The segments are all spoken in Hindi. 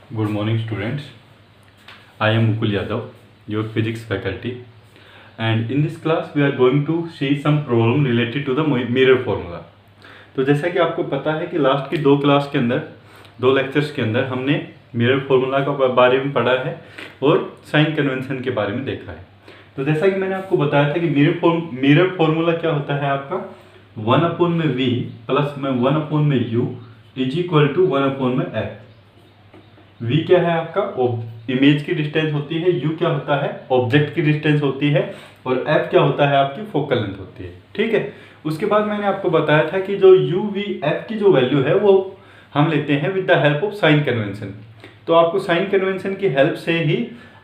Good morning, students. I am Mukul Yadav, your physics faculty, and in this class we are going to see some problem related to the mirror formula. तो जैसा कि आपको पता है कि लास्ट की दो लेक्चर्स के अंदर हमने मिरर फार्मूला का बारे में पढ़ा है और साइन कन्वेंशन के बारे में देखा है। तो जैसा कि मैंने आपको बताया था कि मिरर फार्मूला क्या होता है आपका 1/v प्लस में 1/u is equal to 1/f। v क्या है आपका इमेज की डिस्टेंस होती है, u क्या होता है ऑब्जेक्ट की डिस्टेंस होती है और f क्या होता है आपकी फोकल लेंथ होती है। ठीक है, उसके बाद मैंने आपको बताया था कि जो u v f की जो वैल्यू है वो हम लेते हैं with the help of sine convention. तो आपको साइन कन्वेंशन की हेल्प से ही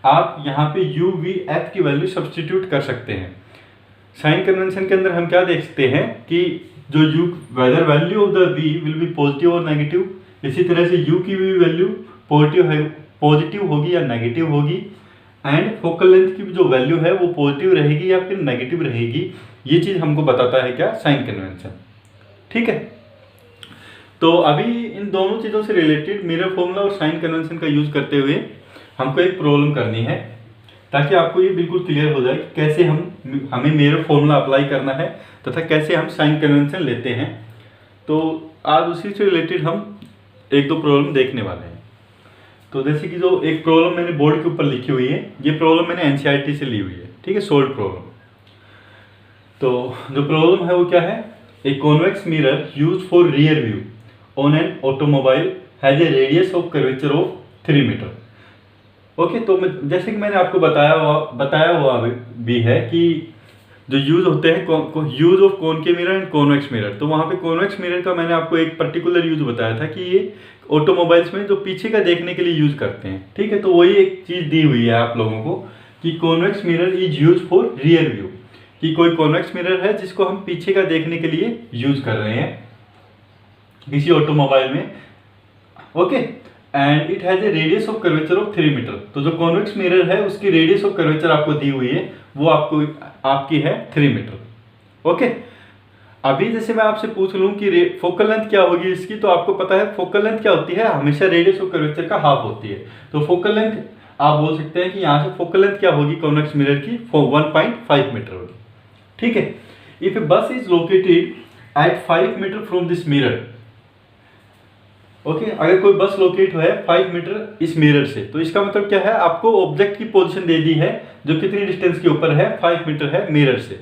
आप यहाँ पे u v f की वैल्यू सब्सटीट्यूट कर सकते हैं। साइन कन्वेंशन के अंदर हम क्या देखते हैं कि जो u whether value of the v will be positive और नेगेटिव, इसी तरह से u की भी वैल्यू पॉजिटिव होगी या नेगेटिव होगी, एंड फोकल लेंथ की जो वैल्यू है वो पॉजिटिव रहेगी या फिर नेगेटिव रहेगी। ये चीज हमको बताता है क्या, साइन कन्वेंशन। ठीक है, तो अभी इन दोनों चीजों से रिलेटेड मिरर फॉर्मूला और साइन कन्वेंशन का यूज करते हुए हमको एक प्रॉब्लम करनी है, ताकि आपको ये बिल्कुल क्लियर हो जाए कि कैसे हमें मिरर फॉर्मूला अप्लाई करना है तथा कैसे हम साइन कन्वेंशन लेते हैं। तो आज उसी से रिलेटेड हम एक दो प्रॉब्लम देखने वाले हैं। तो जैसे कि जो एक प्रॉब्लम मैंने बोर्ड के ऊपर लिखी हुई है, ये प्रॉब्लम मैंने एनसीईआरटी से ली हुई है। ठीक है, सोल्व प्रॉब्लम। तो जो प्रॉब्लम है वो क्या है, a convex mirror used for rear view on an automobile has a radius of curvature of 3 metre. Okay, तो जैसे कि मैंने आपको बताया हुआ भी है कि जो यूज होते हैं use of concave mirror and convex mirror. तो वहाँ पे कॉन्वेक्स मिरर का मैंने आपको एक पर्टिकुलर यूज बताया था कि ये ऑटोमोबाइल्स में जो पीछे का देखने के लिए यूज करते हैं। ठीक है, तो वही एक चीज दी हुई है आप लोगों को कि convex mirror is use for rear view, कि कोई कॉन्वेक्स मिरर है जिसको हम पीछे का देखने के लिए यूज कर रहे हैं किसी ऑटोमोबाइल में। Okay, and it has a radius of curvature of 3 metre. तो जो कॉन्वेक्स मिरर है उसकी रेडियस ऑफ कर्वेचर आपको दी हुई है, वो आपकी है 3 मीटर। ओके, अभी जैसे मैं आपसे पूछ लूं कि फोकल लेंथ क्या होगी इसकी, तो आपको पता है फोकल लेंथ क्या होती है, हमेशा रेडियस ऑफ कर्वेचर का हाफ होती है। तो फोकल लेंथ आप बोल सकते हैं कि यहाँ से फोकल लेंथ क्या होगी कॉन्वेक्स मिरर की, 1.5 मीटर होगी। ठीक है, if a bus is located at 5 metre from this mirror. Okay, अगर कोई बस लोकेट है 5 मीटर इस मिरर से, तो इसका मतलब क्या है, आपको ऑब्जेक्ट की पोजीशन दे दी है जो कितनी डिस्टेंस के ऊपर है, 5 मीटर है मिरर से।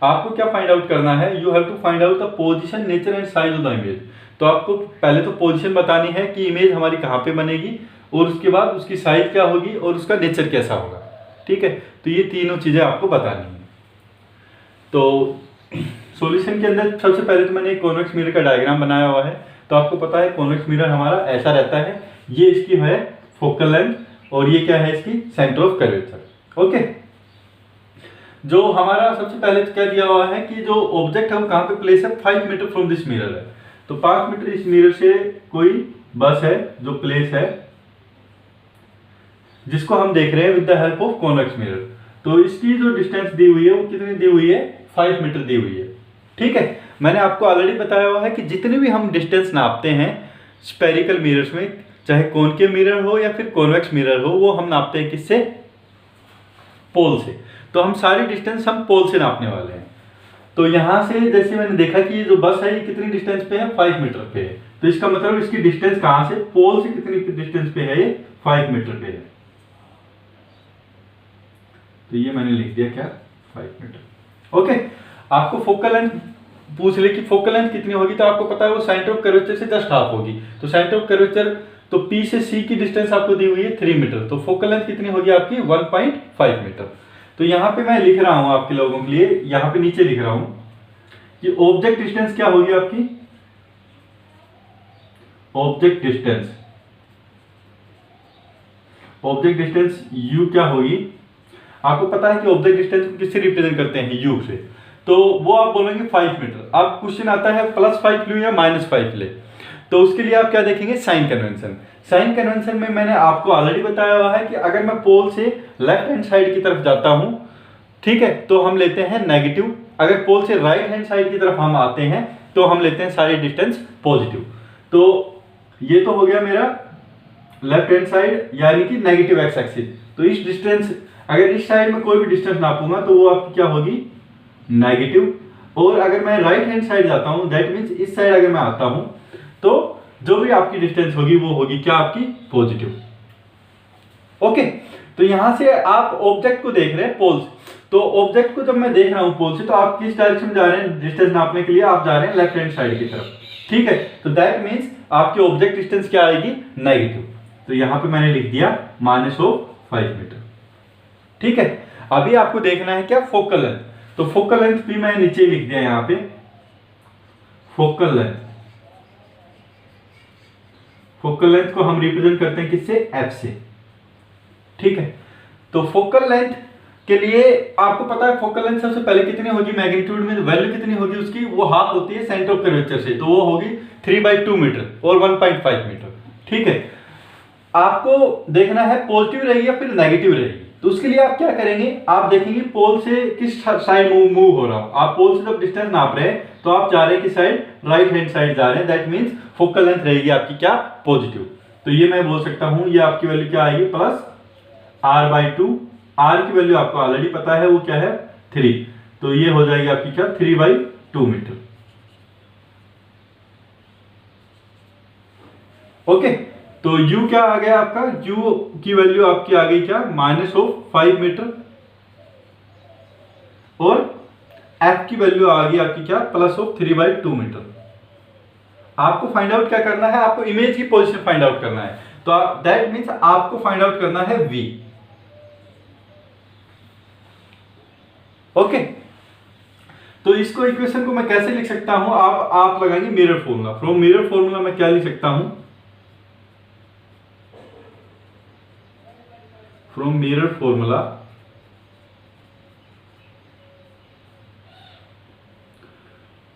आपको क्या फाइंड आउट करना है, you have to find out the position, nature and size of the image. तो आपको पहले तो पोजीशन बतानी है कि इमेज हमारी कहाँ पे बनेगी, और उसके बाद उसकी साइज क्या होगी और उसका नेचर कैसा होगा। ठीक है, तो ये तीनों चीजें आपको बतानी है। तो सॉल्यूशन के अंदर सबसे पहले तो मैंने एक कॉन्वेक्स मिरर का डायग्राम बनाया हुआ है। तो आपको पता है कॉन्वेक्स मिरर हमारा ऐसा रहता है, ये इसकी है फोकल लेंथ और ये क्या है इसकी सेंटर ऑफ कर्वेचर। ओके, जो हमारा सबसे पहले क्या दिया हुआ है कि जो ऑब्जेक्ट है वो कहाँ पे प्लेस है, 5 मीटर फ्रॉम दिस मिरर है। तो 5 मीटर इस मिरर से कोई बस है जो प्लेस है, जिसको हम देख रहे हैं with the help of convex mirror. तो इसकी जो डिस्टेंस दी हुई है वो कितनी दी हुई है, 5 मीटर दी हुई है। ठीक है, मैंने आपको ऑलरेडी बताया हुआ है कि जितने भी हम डिस्टेंस नापते हैं स्फेरिकल मिरर्स में, चाहे कॉनकेव मिरर हो या फिर कॉन्वेक्स मिरर हो, वो हम नापते हैं किससे, पोल से। तो हम सारी डिस्टेंस हम पोल से नापने वाले हैं। तो यहां से जैसे मैंने देखा कि ये जो बस है ये कितनी डिस्टेंस पे है, 5 मीटर पे है। तो इसका मतलब इसकी डिस्टेंस कहां से, पोल से कितनी डिस्टेंस पे है, ये 5 मीटर पे है। तो ये मैंने लिख दिया क्या, 5 मीटर। ओके, आपको फोकल लेंथ पूछ ले कि फोकल लेंथ कितनी होगी, तो आपको पता है वो सेंटर ऑफ कर्वेचर से जस्ट हाफ होगी। तो सेंटर ऑफ कर्वेचर, तो P से C की डिस्टेंस आपको दी हुई है 3 मीटर। तो फोकल लेंथ कितनी होगी आपकी, 1.5 मीटर। तो यहाँ पे मैं लिख रहा हूं आपके लोगों के लिए, यहाँ पे नीचे लिख रहा हूं कि ऑब्जेक्ट डिस्टेंस क्या होगी आपकी, ऑब्जेक्ट डिस्टेंस U क्या होगी। आपको पता है कि ऑब्जेक्ट डिस्टेंस को किससे रिप्रेजेंट करते हैं, U से। तो वो आप बोलेंगे 5 मीटर। अब क्वेश्चन आता है +5 ले या -5 ले, तो उसके लिए आप क्या देखेंगे, साइन कन्वेंशन। साइन कन्वेंशन में मैंने आपको ऑलरेडी बताया हुआ है कि अगर मैं पोल से लेफ्ट हैंड साइड की तरफ जाता हूं, ठीक है, तो हम लेते हैं नेगेटिव। अगर पोल से राइट हैंड साइड की तरफ हम आते हैं तो हम लेते हैं सारी डिस्टेंस पॉजिटिव। तो ये तो हो गया मेरा लेफ्ट हैंड साइड यानी कि नेगेटिव एक्स एक्सिस। तो इस डिस्टेंस, अगर इस साइड में कोई भी डिस्टेंस नापूंगा तो वो आपकी क्या होगी, नेगेटिव। और अगर मैं राइट हैंड साइड जाता हूं, दैट मीन्स इस साइड अगर मैं आता हूं, तो जो भी आपकी डिस्टेंस होगी वो होगी क्या, आपकी पॉजिटिव। ओके, तो यहां से आप ऑब्जेक्ट को देख रहे हैं पोल से। तो ऑब्जेक्ट को जब मैं देख रहा हूं पोल से, तो आप किस डायरेक्शन में जा रहे हैं डिस्टेंस नापने के लिए, आप जा रहे हैं लेफ्ट हैंड साइड की तरफ। ठीक है, तो दैट मीन्स आपकी ऑब्जेक्ट डिस्टेंस क्या आएगी, नेगेटिव। तो यहां पे मैंने लिख दिया -5 मीटर। ठीक है, अभी आपको देखना है क्या, फोकल लेंथ। तो फोकल लेंथ भी मैं नीचे लिख दिया यहां पे, फोकल लेंथ। फोकल लेंथ को हम रिप्रेजेंट करते हैं किससे, एफ से। ठीक है, तो फोकल लेंथ के लिए आपको पता है फोकल लेंथ सबसे पहले कितनी होगी, मैग्नीट्यूड में वैल्यू कितनी होगी उसकी, वो हाफ होती है सेंटर ऑफ कर्वेचर से, तो वो होगी 3/2 मीटर और 1.5 मीटर। ठीक है, आपको देखना है पॉजिटिव रहेगी या फिर नेगेटिव रहेगी। तो उसके लिए आप क्या करेंगे, आप देखेंगे पोल से किस साइड मूव हो रहा हो। आप पोल से जब डिस्टेंस नाप रहे हैं तो आप जा रहे हैं किस साइड, राइट हैंड साइड जा रहे हैं, दैट मीन्स फोकल लेंथ रहेगी आपकी क्या, पॉजिटिव। तो ये मैं बोल सकता हूं, ये आपकी वैल्यू क्या आएगी, +r/2। r की वैल्यू आपको ऑलरेडी पता है, वो क्या है, 3। तो ये हो जाएगी आपकी क्या, 3/2 मीटर। ओके, तो u क्या आ गया आपका, u की वैल्यू आपकी आ गई क्या, -5 मीटर। और f की वैल्यू आ गई आपकी क्या, +3/2 मीटर। आपको फाइंड आउट क्या करना है, आपको इमेज की पोजीशन फाइंड आउट करना है। तो दैट मीन्स आपको फाइंड आउट करना है v। ओके, तो इसको इक्वेशन को मैं कैसे लिख सकता हूं, आप लगाएंगे mirror formula. From mirror formula मैं क्या लिख सकता हूं, फ्रॉम मिरर फॉर्मूला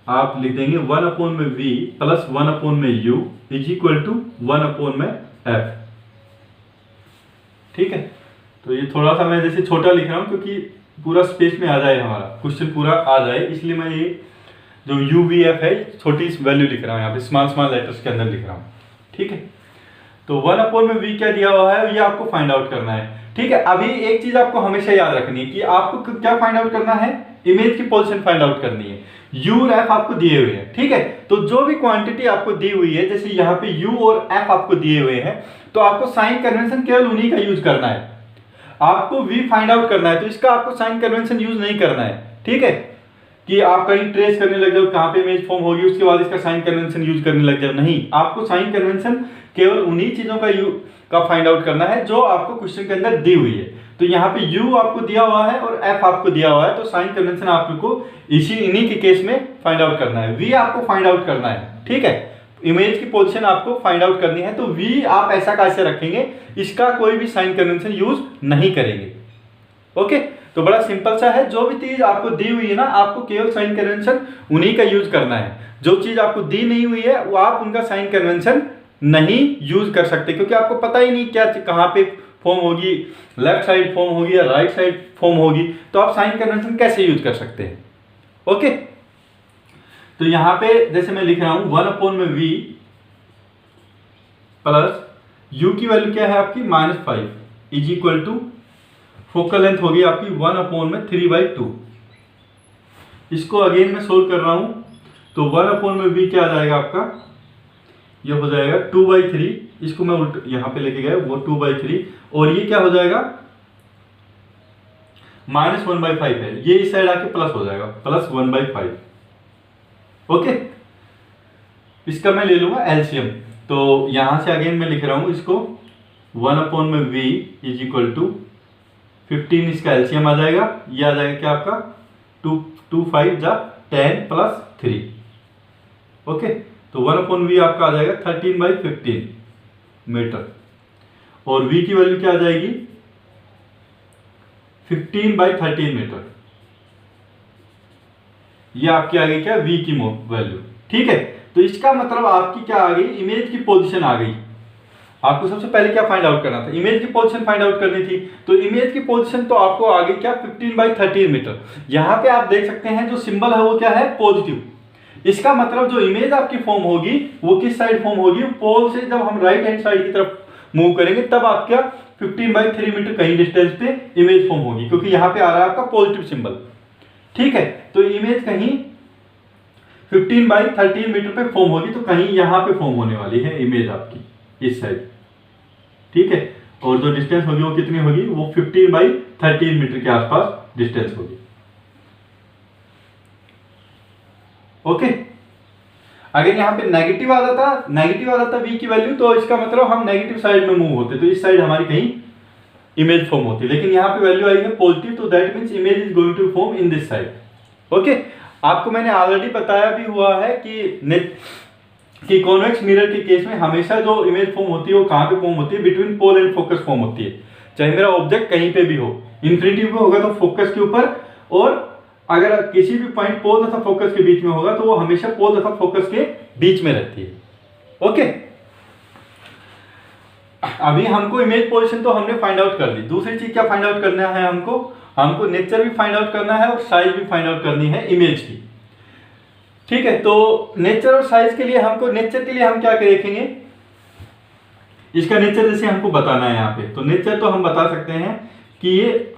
आप लिख देंगे 1/v + 1/u = 1/f। ठीक है, तो ये थोड़ा सा मैं जैसे छोटा लिख रहा हूं क्योंकि पूरा स्पेस में आ जाए, हमारा क्वेश्चन पूरा आ जाए, इसलिए मैं ये जो UVF है छोटी वैल्यू लिख रहा हूं, यहाँ पे स्मॉल लेटर्स के अंदर लिख रहा हूं। ठीक है, तो 1/v क्या दिया हुआ है, ये आपको फाइंड आउट करना है। ठीक है, अभी एक चीज आपको हमेशा याद रखनी है कि आपको क्या फाइंड आउट करना है, इमेज की पोजीशन फाइंड आउट करनी है। u और f आपको दिए हुए हैं। ठीक है, तो जो भी क्वांटिटी आपको दी हुई है, जैसे यहाँ पे u और f आपको दिए हुए हैं, तो आपको साइन कन्वेंशन केवल उन्हीं का यूज करना है। आपको v फाइंड आउट करना है, तो इसका आपको साइन कन्वेंशन यूज नहीं करना है। ठीक है, कि आप कहीं ट्रेस करने लग जाओ कहां पे इमेज फॉर्म होगी, उसके बाद इसका साइन कन्वेंशन यूज करने लग जाओ, नहीं। आपको साइन कन्वेंशन केवल उन्हीं चीजों का फाइंड आउट करना है जो आपको क्वेश्चन के अंदर दी हुई है। तो यहाँ पे u आपको दिया हुआ है और f आपको दिया हुआ है, तो साइन कन्वेंशन आपको इन्हीं के केस में फाइंड आउट करना है। v आपको फाइंड आउट करना है। ठीक है, इमेज की पोजीशन आपको फाइंड आउट करनी है, तो v आप ऐसा कैसे रखेंगे, इसका कोई भी साइन कन्वेंशन यूज नहीं करेंगे। ओके, तो बड़ा सिंपल सा है, जो भी चीज आपको दी हुई है ना, आपको केवल साइन कन्वेंशन उन्हीं का यूज करना है। जो चीज आपको दी नहीं हुई है वो आप उनका साइन कन्वेंशन नहीं यूज कर सकते, क्योंकि आपको पता ही नहीं क्या कहां पे फॉर्म होगी, लेफ्ट साइड फॉर्म होगी या राइट साइड फॉर्म होगी, तो आप साइन कन्वेंशन कैसे यूज कर सकते हैं। ओके, तो यहां पे जैसे मैं लिख रहा हूं 1/v + u की वैल्यू क्या है आपकी, -5 = फोकल लेंथ होगी आपकी 1/3/2। इसको अगेन मैं सोल्व कर रहा हूं, तो 1/v क्या आ जाएगा आपका, ये हो जाएगा 2/3। इसको मैं उल्टा यहां पे लेके गया, वो 2/3, और ये क्या हो जाएगा, -1/5 है, ये इस साइड आके प्लस हो जाएगा, +1/5। ओके, इसका मैं ले लूंगा एलसीएम। तो यहां से अगेन मैं लिख रहा हूं इसको 1/v = 15, इसका एलसीएम आ जाएगा, ये आ जाएगा क्या आपका 2 5 जा 10 + 3। ओके, तो 1/v आपका आ जाएगा 13/15 मीटर, और v की वैल्यू क्या आ जाएगी 15/13 मीटर। ये आपकी आ गई क्या, v की वैल्यू। ठीक है, तो इसका मतलब आपकी क्या आ गई, इमेज की पोजीशन आ गई। आपको सबसे पहले क्या फाइंड आउट करना था, इमेज की पोजीशन फाइंड आउट करनी थी। तो इमेज की पोजीशन तो आपको आ गई क्या, 15/13 मीटर। यहां पे आप देख सकते हैं जो सिंबल है वो क्या है, पॉजिटिव। इसका मतलब जो इमेज आपकी फॉर्म होगी वो किस साइड फॉर्म होगी, पोल से जब हम राइट हैंड साइड की तरफ मूव करेंगे तब आपका 15/3 मीटर कहीं डिस्टेंस पे इमेज फॉर्म होगी, क्योंकि यहाँ पे आ रहा है आपका पॉजिटिव सिंबल। ठीक है, तो इमेज कहीं 15/13 मीटर पे फॉर्म होगी, तो कहीं यहाँ पे फॉर्म होने वाली है इमेज आपकी इस साइड। ठीक है, और जो डिस्टेंस होगी वो कितनी होगी, वो 15/13 मीटर के आसपास डिस्टेंस होगी। ओके, अगर यहाँ पे नेगेटिव आ जाता v की वैल्यू, तो इसका मतलब हम नेगेटिव साइड में मूव होते, तो इस साइड हमारी कहीं इमेज फॉर्म होती। लेकिन यहाँ पे वैल्यू आई है पॉजिटिव, तो that means image is going to form in this side. Okay, आपको मैंने ऑलरेडी बताया भी हुआ है कि कॉन्वेक्स मिरर के केस में हमेशा जो इमेज फॉर्म होती है वो कहाँ पे फॉर्म होती है, between pole and focus form होती है। चाहे मेरा ऑब्जेक्ट कहीं पे भी हो, इन्फिनिटी पे होगा तो फोकस के ऊपर, और अगर किसी भी पॉइंट पोल तथा फोकस के बीच में होगा तो वो हमेशा पोल तथा फोकस के बीच में रहती है। ओके, अभी हमको इमेज पोजीशन तो हमने फाइंड आउट कर ली। दूसरी चीज क्या फाइंड आउट करना है, हमको नेचर भी फाइंड आउट करना है और साइज भी फाइंड आउट करनी है इमेज की। ठीक है, तो नेचर और साइज के लिए नेचर के लिए हम क्या देखेंगे, इसका नेचर जैसे हमको बताना है यहाँ पे, तो नेचर तो हम बता सकते हैं कि ये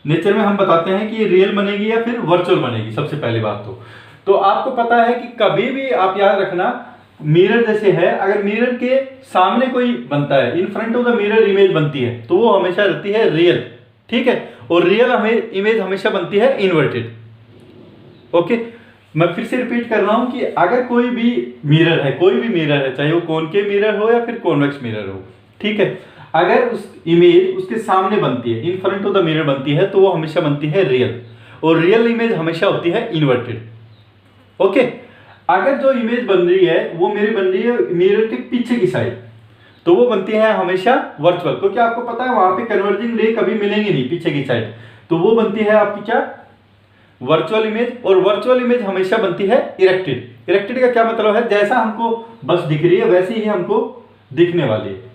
नेचर में हम बताते हैं कि ये रियल बनेगी या फिर वर्चुअल बनेगी। सबसे पहली बात तो आपको पता है कि कभी भी आप याद रखना, मिरर जैसे है, अगर मिरर के सामने कोई बनता है, in front of the mirror image बनती है, तो वो हमेशा रहती है रियल। ठीक है, और रियल इमेज हमेशा बनती है इन्वर्टेड। ओके, मैं फिर से रिपीट कर रहा हूं कि अगर कोई भी मिरर है, चाहे वो कॉनकेव मिरर हो या फिर कॉन्वेक्स मिरर हो, ठीक है, अगर उस इमेज उसके सामने बनती है, in front of the mirror बनती है, तो वो हमेशा बनती है रियल, और रियल इमेज हमेशा होती है इन्वर्टेड। ओके, अगर जो इमेज बन रही है वो मेरी बन रही है मिरर के पीछे की साइड, तो वो बनती है हमेशा वर्चुअल, क्योंकि आपको पता है वहां पे कन्वर्जिंग रे कभी मिलेंगी नहीं पीछे की साइड, तो वो बनती है आपकी क्या, वर्चुअल इमेज। और वर्चुअल इमेज हमेशा बनती है इरेक्टेड। इरेक्टेड का क्या मतलब है, जैसा हमको बस दिख रही है वैसे ही हमको दिखने वाली है।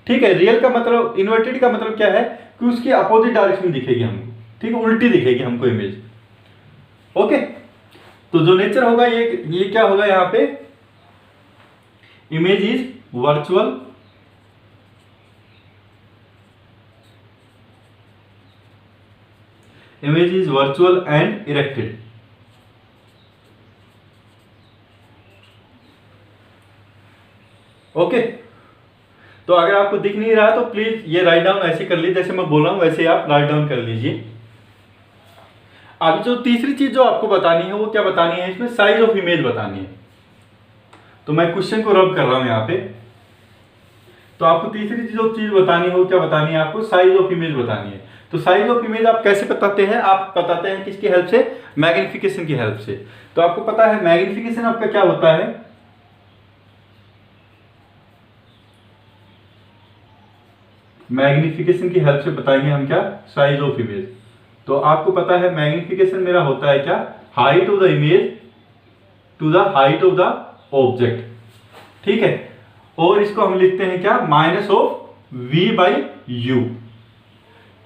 ठीक है, रियल का मतलब, इन्वर्टेड का मतलब क्या है कि उसकी अपोजिट डायरेक्शन में दिखेगी हमको, ठीक है, उल्टी दिखेगी हमको इमेज। ओके, तो जो नेचर होगा ये क्या होगा, यहाँ पे image is virtual, image is virtual and erected. Okay, तो अगर आपको दिख नहीं रहा तो प्लीज ये राइट डाउन ऐसे कर लीजिए, जैसे मैं बोल रहा हूं वैसे आप राइट डाउन कर लीजिए। अभी जो तीसरी चीज जो आपको बतानी है वो क्या बतानी है, इसमें साइज ऑफ इमेज बतानी है। तो मैं क्वेश्चन को रब कर रहा हूं यहाँ पे, तो आपको तीसरी जो चीज बतानी है वो क्या बतानी है, आपको साइज ऑफ इमेज बतानी है। तो साइज ऑफ इमेज आप कैसे बताते हैं, आप बताते हैं किसकी हेल्प से, मैग्निफिकेशन की हेल्प से। तो आपको पता है मैग्निफिकेशन आपका क्या होता है, मैग्निफिकेशन की हेल्प से बताएंगे हम क्या, साइज ऑफ इमेज। तो आपको पता है मैग्निफिकेशन मेरा होता है क्या, height of the image to the height of the object. ठीक है, और इसको हम लिखते हैं क्या, माइनस ऑफ v/u।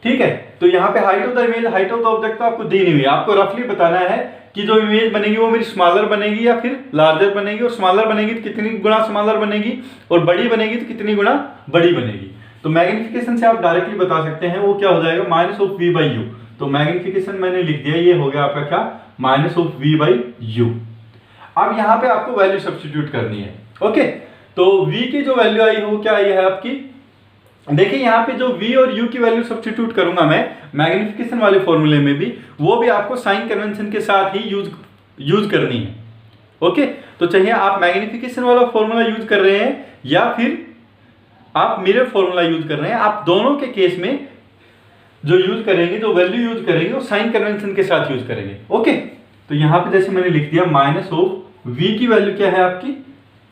ठीक है, तो यहाँ पे height of the image, height of the object तो आपको दी नहीं हुई, आपको रफली बताना है कि जो इमेज बनेगी वो मेरी स्मॉलर बनेगी या फिर लार्जर बनेगी, और स्मॉलर बनेगी तो कितनी गुना स्मॉलर बनेगी, और बड़ी बनेगी तो कितनी गुना बड़ी बनेगी। तो मैग्निफिकेशन से आप डायरेक्टली बता सकते हैं वो क्या हो जाएगा, माइनस ऑफ v/u। तो मैग्निफिकेशन मैंने लिख दिया, ये हो गया आपका क्या, माइनस ऑफ v/u। अब यहाँ पे आपको वैल्यू सब्स्टिट्यूट करनी है। ओके, तो v की जो वैल्यू आई है वो क्या आई है आपकी, देखिए यहाँ पे जो v और u की वैल्यू सब्स्टिट्यूट करूंगा मैं मैग्निफिकेशन वाले फॉर्मूले में भी, वो भी आपको साइन कन्वेंशन के साथ ही यूज करनी है। ओके, तो चाहिए आप मैग्निफिकेशन वाला फॉर्मूला यूज कर रहे हैं या फिर आप मिरर फॉर्मूला यूज कर रहे हैं, आप दोनों के केस में जो यूज करेंगे, जो वैल्यू यूज करेंगे वो साइन कन्वेंशन के साथ यूज करेंगे। ओके, तो यहाँ पे जैसे मैंने लिख दिया माइनस ऑफ v की वैल्यू क्या है आपकी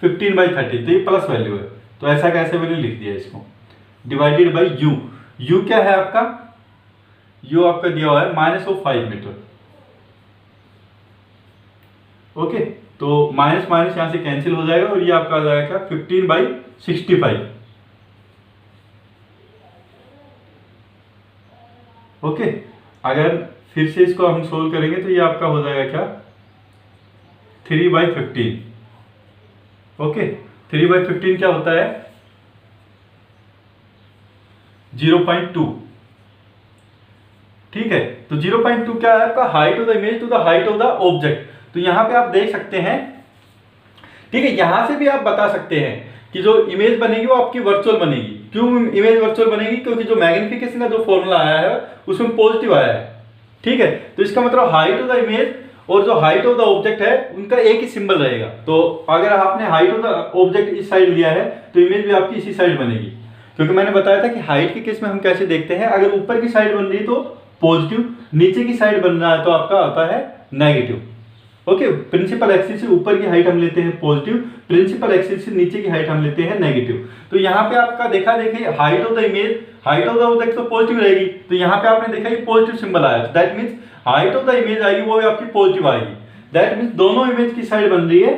15/30, तो ये प्लस वैल्यू है, तो ऐसा कैसे मैंने लिख दिया इसको, डिवाइडेड बाई u क्या है आपका, u आपका दिया हुआ है माइनस ऑफ 5 मीटर। ओके, तो माइनस माइनस यहां से कैंसिल हो जाएगा और ये आपका आ जाएगा क्या 15/65। ओके, अगर फिर से इसको हम सोल्व करेंगे तो ये आपका हो जाएगा क्या 3/15। ओके, 3/15 क्या होता है, 0.2। ठीक है, तो 0.2 क्या है आपका, height of the image to the height of the object. तो यहां पे आप देख सकते हैं, ठीक है, यहां से भी आप बता सकते हैं कि जो इमेज बनेगी वो आपकी वर्चुअल बनेगी। क्यों इमेज वर्चुअल बनेगी, क्योंकि जो मैग्निफिकेशन का जो फॉर्मूला आया है उसमें पॉजिटिव आया है। ठीक है, तो इसका मतलब हाइट ऑफ द इमेज और जो हाइट ऑफ द ऑब्जेक्ट है उनका एक ही सिंबल रहेगा। तो अगर आपने हाइट ऑफ द ऑब्जेक्ट इस साइड लिया है तो इमेज भी आपकी इसी साइड बनेगी, क्योंकि मैंने बताया था कि हाइट के केस में हम कैसे देखते हैं, अगर ऊपर की साइड बन रही है तो पॉजिटिव, नीचे की साइड बन रहा है तो आपका आता है नेगेटिव। ओके, प्रिंसिपल एक्सिस से ऊपर की हाइट हम लेते हैं पॉजिटिव, प्रिंसिपल एक्सिस से नीचे की हाइट हम लेते हैं नेगेटिव। तो यहाँ पे आपका देखिए height of the image, height of the object तो पॉजिटिव रहेगी, तो यहाँ पे आपने देखा ये पॉजिटिव सिंबल आया, that means height of the image आएगी वो भी आपकी पॉजिटिव आएगी। दैट मींस दोनों इमेज की साइड बन रही है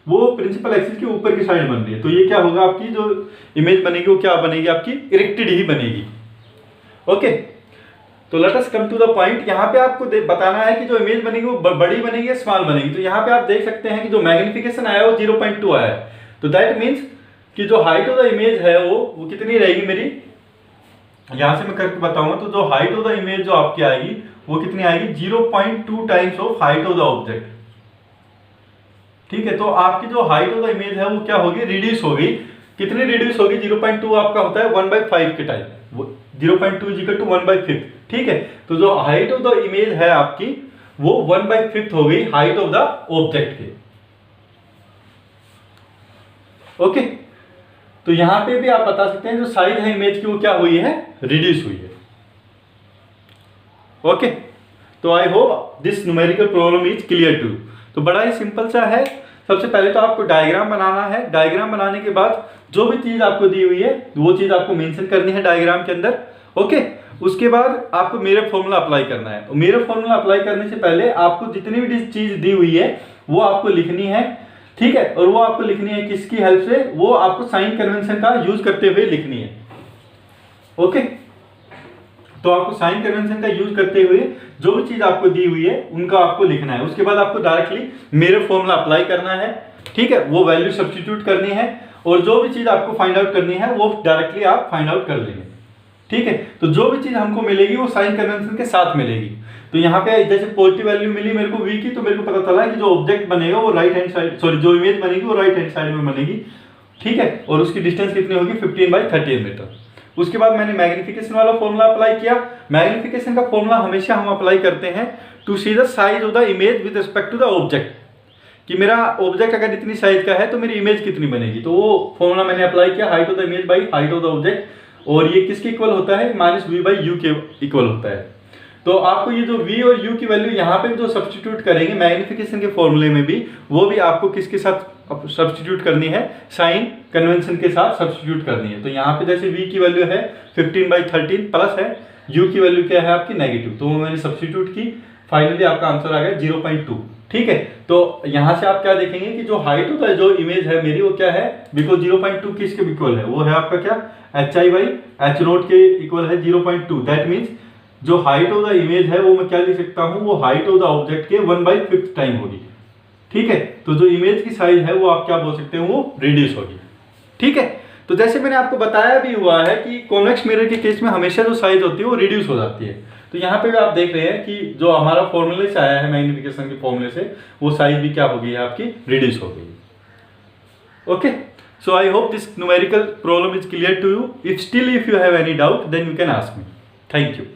वो प्रिंसिपल एक्सिस के ऊपर की साइड बन रही है। तो ये क्या होगा, आपकी जो इमेज बनेगी वो क्या बनेगी, आपकी इरेक्टेड ही बनेगी। ओके, तो let us come to the point. यहाँ पे आपको बताना है कि जो इमेज बनेगी वो बड़ी बनेगी या स्मॉल बनेगी। तो यहाँ पे आप देख सकते हैं कि जो मैग्निफिकेशन आया है वो 0.2 आया है, तो दैट मीन्स कि जो हाइट ऑफ द इमेज है वो कितनी रहेगी मेरी, यहां से मैं करके बताऊंगा। तो जो हाइट ऑफ द इमेज जो आपकी आएगी वो कितनी आएगी, 0.2 times of height of the object. ठीक है, तो आपकी जो हाइट ऑफ द इमेज है वो क्या होगी, रिड्यूस होगी। कितनी रिड्यूस होगी, 0.2 आपका होता है 1/5 के टाइप, 0.2 इक्वल टू 1/5। ठीक है, तो जो हाइट ऑफ द इमेज है आपकी वो 1/5 हो गई हाइट ऑफ द ऑब्जेक्ट के। ओके, तो यहां पे भी आप बता सकते हैं जो साइज है इमेज की वो क्या हुई है, रिड्यूस हुई है। ओके, तो I hope this numerical problem is clear to. तो बड़ा ही सिंपल सा है। सबसे पहले तो आपको डायग्राम बनाना है, डायग्राम बनाने के बाद जो भी चीज आपको दी हुई है वो चीज आपको मेंशन करनी है डायग्राम के अंदर। ओके, उसके बाद आपको मिरर फॉर्मूला अप्लाई करना है। तो मिरर फॉर्मूला अप्लाई करने से पहले आपको जितनी भी चीज दी हुई है वो आपको लिखनी है। ठीक है, और वो आपको लिखनी है किसकी हेल्प से, वो आपको साइन कन्वेंशन का यूज करते हुए लिखनी है। ओके, तो आपको साइन कन्वेंशन का यूज करते हुए जो भी चीज आपको दी हुई है उनका आपको लिखना है। उसके बाद आपको डायरेक्टली मिरर फॉर्मूला अप्लाई करना है। ठीक है, वो वैल्यू सब्स्टिट्यूट करनी है और जो भी चीज आपको फाइंड आउट करनी है वो डायरेक्टली आप फाइंड आउट कर लेंगे। ठीक है, तो जो भी चीज हमको मिलेगी वो साइन कन्वेंशन के साथ मिलेगी। तो यहाँ पे जैसे पॉजिटिव वैल्यू मिली मेरे को v की, तो मेरे को पता चला कि जो ऑब्जेक्ट बनेगा वो राइट हैंड साइड, सॉरी जो इमेज बनेगी वो राइट हैंड साइड में बनेगी। ठीक है, और उसकी डिस्टेंस कितनी होगी, 15/13 मीटर। उसके बाद मैंने मैग्निफिकेशन वाला फॉर्मूला अप्लाई किया। मैग्निफिकेशन का फॉर्मूला हमेशा हम अप्लाई करते हैं to see the size of the image with respect to the object, कि मेरा ऑब्जेक्ट अगर इतनी साइज का है तो मेरी इमेज कितनी बनेगी। तो वो फॉर्मूला मैंने अप्लाई किया, height of the image by height of the object, और ये किसके इक्वल होता है, -v/u के इक्वल होता है। तो आपको ये जो v और u की वैल्यू यहाँ पे जो सब्स्टिट्यूट करेंगे मैग्निफिकेशन के फॉर्मूले में भी, वो भी आपको किसके साथ सब्स्टिट्यूट करनी है, साइन कन्वेंशन के साथ सब्स्टिट्यूट करनी है। तो यहाँ पे जैसे v की वैल्यू है 15/13 प्लस है, u की वैल्यू क्या है आपकी नेगेटिव, तो वो मैंने सब्स्टिट्यूट की, फाइनली आपका आंसर आ गया 0.2। ठीक है, तो यहाँ से आप क्या देखेंगे कि जो हाइट होता है जो इमेज है मेरी वो क्या है, बिकॉज 0.2 किसके इक्वल है, वो है आपका क्या, hi/h0 के इक्वल है 0.2। दैट मीन्स जो हाइट ऑफ द इमेज है वो मैं क्या लिख सकता हूँ, वो हाइट ऑफ द ऑब्जेक्ट के 1/5 टाइम होगी। ठीक है, तो जो इमेज की साइज है वो आप क्या बोल सकते हैं, वो रिड्यूस होगी। ठीक है, तो जैसे मैंने आपको बताया भी हुआ है कि कॉन्वेक्स मिरर के केस में हमेशा जो साइज होती है वो रिड्यूस हो जाती है। तो यहाँ पे भी आप देख रहे हैं कि जो हमारा फॉर्मूले से आया है मैग्निफिकेशन के फॉर्मूले से, वो साइज भी क्या हो गई है आपकी, रिड्यूस हो गई। Okay, so I hope this numerical problem is clear to you. If you have any doubt, then you can ask me. Thank you.